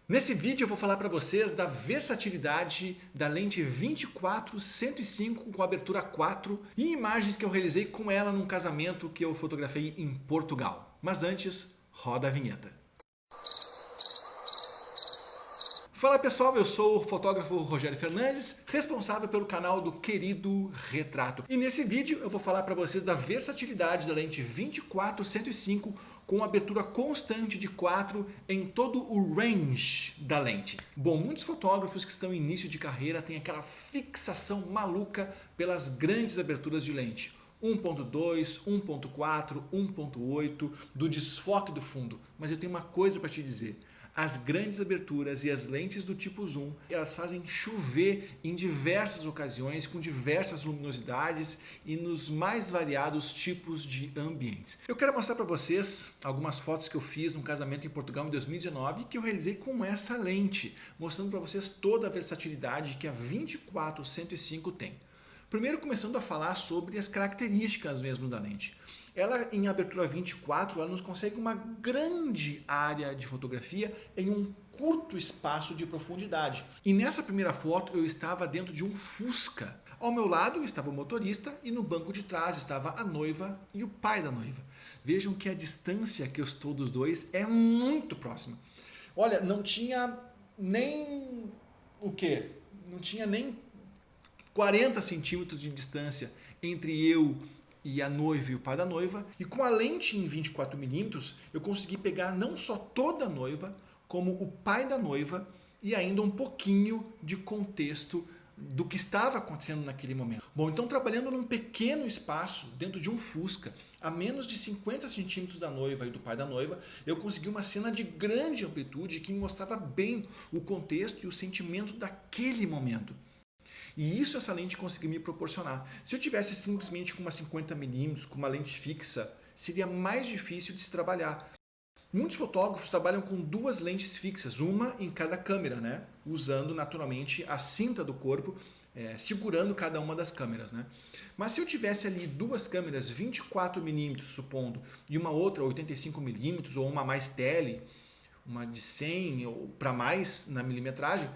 Nesse vídeo eu vou falar para vocês da versatilidade da lente 24-105 com abertura 4 e imagens que eu realizei com ela num casamento que eu fotografei em Portugal. Mas antes, roda a vinheta. Fala pessoal, eu sou o fotógrafo Rogério Fernandes, responsável pelo canal do Querido Retrato. E nesse vídeo eu vou falar para vocês da versatilidade da lente 24-105 com abertura constante de 4 em todo o range da lente. Bom, muitos fotógrafos que estão em início de carreira têm aquela fixação maluca pelas grandes aberturas de lente. 1.2, 1.4, 1.8, do desfoque do fundo. Mas eu tenho uma coisa para te dizer. As grandes aberturas e as lentes do tipo zoom, elas fazem chover em diversas ocasiões, com diversas luminosidades e nos mais variados tipos de ambientes. Eu quero mostrar para vocês algumas fotos que eu fiz num casamento em Portugal em 2019 que eu realizei com essa lente, mostrando para vocês toda a versatilidade que a 24-105 tem. Primeiro começando a falar sobre as características mesmo da lente. Ela em abertura 24, ela nos consegue uma grande área de fotografia em um curto espaço de profundidade. E nessa primeira foto eu estava dentro de um Fusca. Ao meu lado estava o motorista e no banco de trás estava a noiva e o pai da noiva. Vejam que a distância que eu estou dos dois é muito próxima. Olha, não tinha nem o quê? Não tinha nem 40 centímetros de distância entre eu e a noiva e o pai da noiva. E com a lente em 24mm, eu consegui pegar não só toda a noiva, como o pai da noiva e ainda um pouquinho de contexto do que estava acontecendo naquele momento. Bom, então trabalhando num pequeno espaço, dentro de um Fusca, a menos de 50 centímetros da noiva e do pai da noiva, eu consegui uma cena de grande amplitude que me mostrava bem o contexto e o sentimento daquele momento. E isso essa lente conseguiu me proporcionar. Se eu tivesse simplesmente com uma 50mm, com uma lente fixa, seria mais difícil de se trabalhar. Muitos fotógrafos trabalham com duas lentes fixas, uma em cada câmera, né? Usando naturalmente a cinta do corpo, segurando cada uma das câmeras, né? Mas se eu tivesse ali duas câmeras 24mm, supondo, e uma outra 85mm, ou uma mais tele, uma de 100 ou para mais na milimetragem,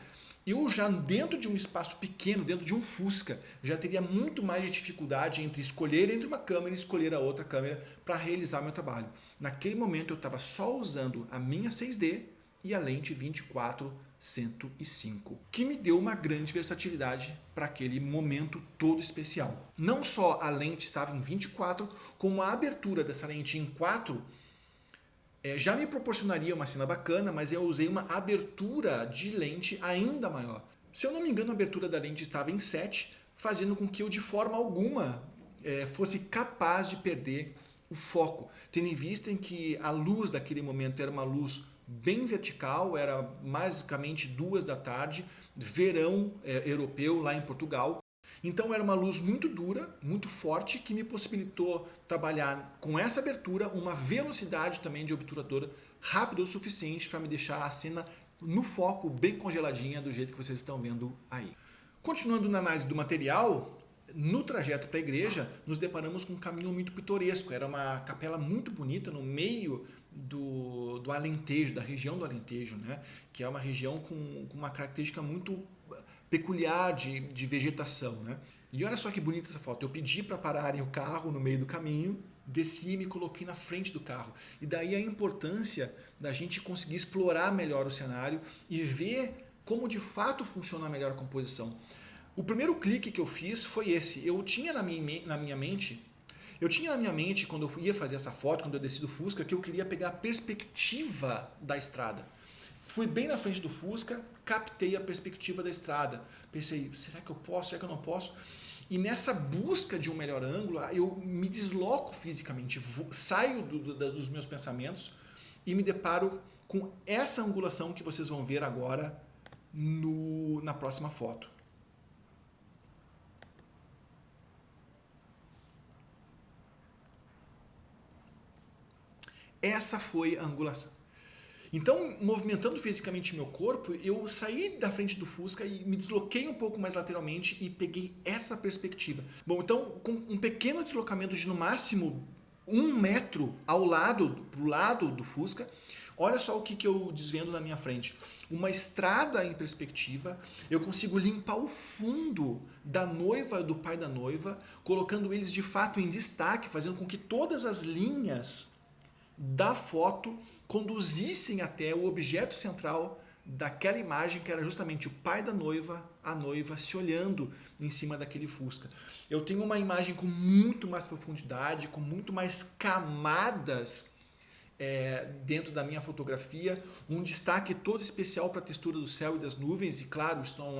eu já dentro de um espaço pequeno, dentro de um Fusca, já teria muito mais de dificuldade entre escolher entre uma câmera e escolher a outra câmera para realizar meu trabalho. Naquele momento eu estava só usando a minha 6D e a lente 24-105, que me deu uma grande versatilidade para aquele momento todo especial. Não só a lente estava em 24, como a abertura dessa lente em 4 já me proporcionaria uma cena bacana, mas eu usei uma abertura de lente ainda maior. Se eu não me engano, a abertura da lente estava em 7, fazendo com que eu de forma alguma fosse capaz de perder o foco, tendo em vista em que a luz daquele momento era uma luz bem vertical, era basicamente 2 da tarde, verão europeu lá em Portugal. Então era uma luz muito dura, muito forte, que me possibilitou trabalhar com essa abertura, uma velocidade também de obturador rápida o suficiente para me deixar a cena no foco, bem congeladinha, do jeito que vocês estão vendo aí. Continuando na análise do material, no trajeto para a igreja, nos deparamos com um caminho muito pitoresco. Era uma capela muito bonita no meio do Alentejo, da região do Alentejo, né? Que é uma região com uma característica muito peculiar de vegetação, né? E olha só que bonita essa foto. Eu pedi para pararem o carro no meio do caminho, desci e me coloquei na frente do carro. E daí a importância da gente conseguir explorar melhor o cenário e ver como de fato funciona melhor a composição. O primeiro clique que eu fiz foi esse. Eu tinha na minha mente, quando eu ia fazer essa foto, quando eu desci do Fusca, que eu queria pegar a perspectiva da estrada. Fui bem na frente do Fusca, captei a perspectiva da estrada. Pensei, será que eu posso, será que eu não posso? E nessa busca de um melhor ângulo, eu me desloco fisicamente, saio dos meus pensamentos e me deparo com essa angulação que vocês vão ver agora na próxima foto. Essa foi a angulação. Então, movimentando fisicamente meu corpo, eu saí da frente do Fusca e me desloquei um pouco mais lateralmente e peguei essa perspectiva. Bom, então, com um pequeno deslocamento de no máximo 1 metro pro lado do Fusca, Olha só o que eu desvendo na minha frente. Uma estrada em perspectiva, eu consigo limpar o fundo da noiva e do pai da noiva, colocando eles de fato em destaque, fazendo com que todas as linhas da foto conduzissem até o objeto central daquela imagem, que era justamente o pai da noiva, a noiva se olhando em cima daquele Fusca. Eu tenho uma imagem com muito mais profundidade, com muito mais camadas dentro da minha fotografia, um destaque todo especial para a textura do céu e das nuvens, e claro, isso não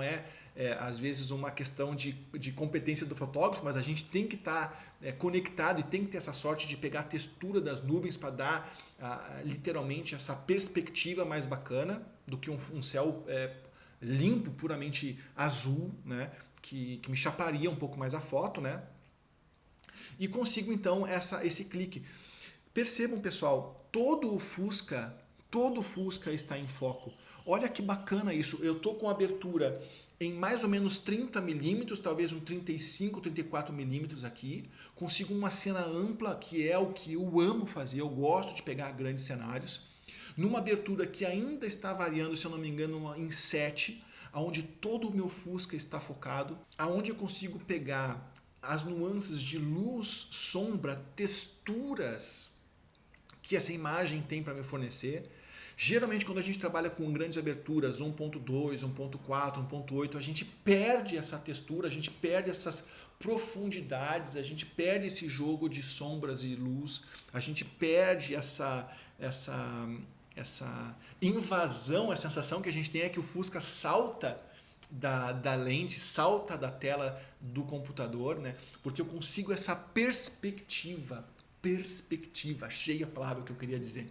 às vezes uma questão de competência do fotógrafo, mas a gente tem que estar conectado e tem que ter essa sorte de pegar a textura das nuvens para dar literalmente essa perspectiva mais bacana do que um céu limpo, puramente azul, né? Que me chaparia um pouco mais a foto, né? E consigo então esse clique. Percebam, pessoal, todo o Fusca está em foco. Olha que bacana isso. Eu estou com abertura em mais ou menos 30 milímetros, talvez um 35, 34 milímetros aqui. Consigo uma cena ampla, que é o que eu amo fazer. Eu gosto de pegar grandes cenários. Numa abertura que ainda está variando, se eu não me engano, em 7, onde todo o meu Fusca está focado, aonde eu consigo pegar as nuances de luz, sombra, texturas que essa imagem tem para me fornecer. Geralmente, quando a gente trabalha com grandes aberturas, 1.2, 1.4, 1.8, a gente perde essa textura, a gente perde essas profundidades, a gente perde esse jogo de sombras e luz, a gente perde essa invasão, a sensação que a gente tem é que o Fusca salta da lente, salta da tela do computador, né? Porque eu consigo essa perspectiva, achei a palavra que eu queria dizer.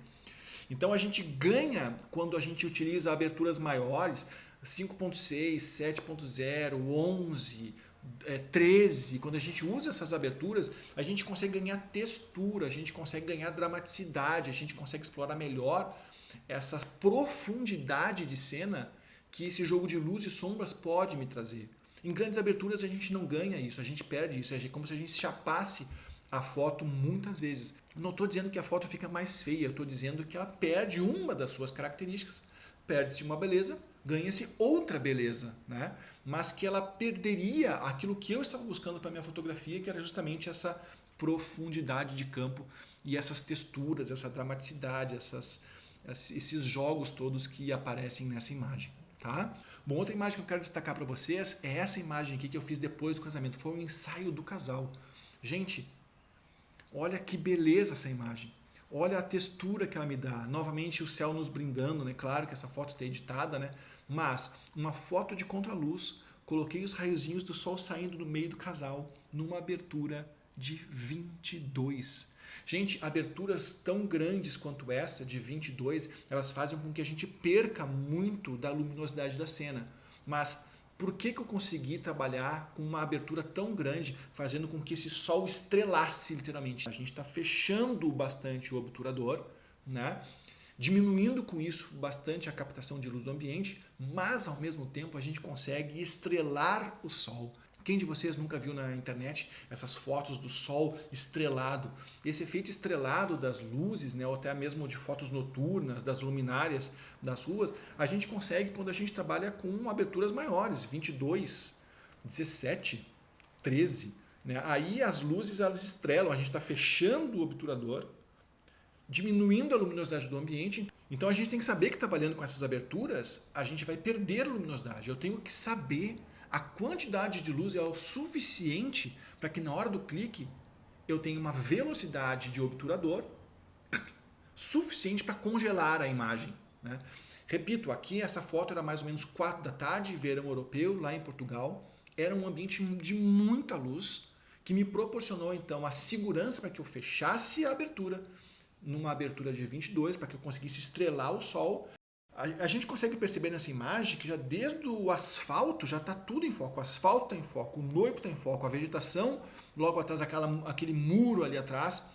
Então a gente ganha quando a gente utiliza aberturas maiores, 5.6, 7.0, 11, 13, quando a gente usa essas aberturas, a gente consegue ganhar textura, a gente consegue ganhar dramaticidade, a gente consegue explorar melhor essa profundidade de cena que esse jogo de luz e sombras pode me trazer. Em grandes aberturas a gente não ganha isso, a gente perde isso, é como se a gente chapasse a foto muitas vezes. Não estou dizendo que a foto fica mais feia, eu estou dizendo que ela perde uma das suas características. Perde-se uma beleza, ganha-se outra beleza, né? Mas que ela perderia aquilo que eu estava buscando para a minha fotografia, que era justamente essa profundidade de campo e essas texturas, essa dramaticidade, esses jogos todos que aparecem nessa imagem. Tá? Bom, outra imagem que eu quero destacar para vocês é essa imagem aqui que eu fiz depois do casamento. Foi um ensaio do casal. Gente, olha que beleza essa imagem. Olha a textura que ela me dá. Novamente o céu nos brindando, né? Claro que essa foto está editada, né? Mas uma foto de contraluz, coloquei os raiozinhos do sol saindo do meio do casal numa abertura de 22. Gente, aberturas tão grandes quanto essa, de 22, elas fazem com que a gente perca muito da luminosidade da cena. Mas por que eu consegui trabalhar com uma abertura tão grande, fazendo com que esse sol estrelasse literalmente? A gente está fechando bastante o obturador, né? Diminuindo com isso bastante a captação de luz do ambiente, mas ao mesmo tempo a gente consegue estrelar o sol. Quem de vocês nunca viu na internet essas fotos do sol estrelado? Esse efeito estrelado das luzes, né, ou até mesmo de fotos noturnas, das luminárias das ruas, a gente consegue quando a gente trabalha com aberturas maiores, 22, 17, 13. Né? Aí as luzes elas estrelam, a gente está fechando o obturador, diminuindo a luminosidade do ambiente. Então a gente tem que saber que trabalhando com essas aberturas, a gente vai perder luminosidade. Eu tenho que saber a quantidade de luz é o suficiente para que na hora do clique eu tenha uma velocidade de obturador suficiente para congelar a imagem. Né? Repito, aqui essa foto era mais ou menos 4 da tarde, verão europeu, lá em Portugal. Era um ambiente de muita luz que me proporcionou então a segurança para que eu fechasse a abertura numa abertura de 22, para que eu conseguisse estrelar o sol. A gente consegue perceber nessa imagem que já desde o asfalto já está tudo em foco. O asfalto está em foco, o noivo está em foco, a vegetação, logo atrás aquele muro ali atrás,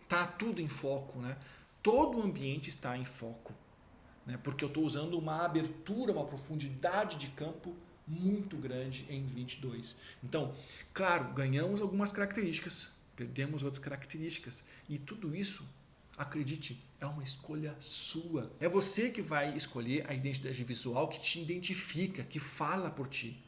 está tudo em foco. Né? Todo o ambiente está em foco, né? Porque eu estou usando uma abertura, uma profundidade de campo muito grande em 22. Então, claro, ganhamos algumas características, perdemos outras características. E tudo isso Acredite, é uma escolha sua. É você que vai escolher a identidade visual que te identifica, que fala por ti.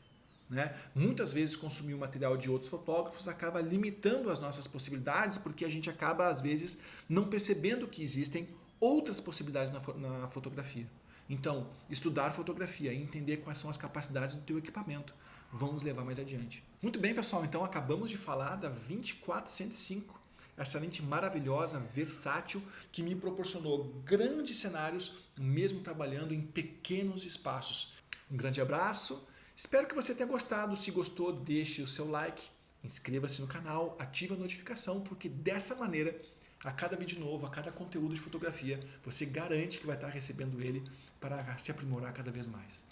Né? Muitas vezes consumir o material de outros fotógrafos acaba limitando as nossas possibilidades, porque a gente acaba, às vezes, não percebendo que existem outras possibilidades na fotografia. Então, estudar fotografia e entender quais são as capacidades do teu equipamento vão nos levar mais adiante. Muito bem, pessoal, então acabamos de falar da 24-105, essa lente maravilhosa, versátil, que me proporcionou grandes cenários, mesmo trabalhando em pequenos espaços. Um grande abraço, espero que você tenha gostado. Se gostou, deixe o seu like, inscreva-se no canal, ative a notificação, porque dessa maneira, a cada vídeo novo, a cada conteúdo de fotografia, você garante que vai estar recebendo ele para se aprimorar cada vez mais.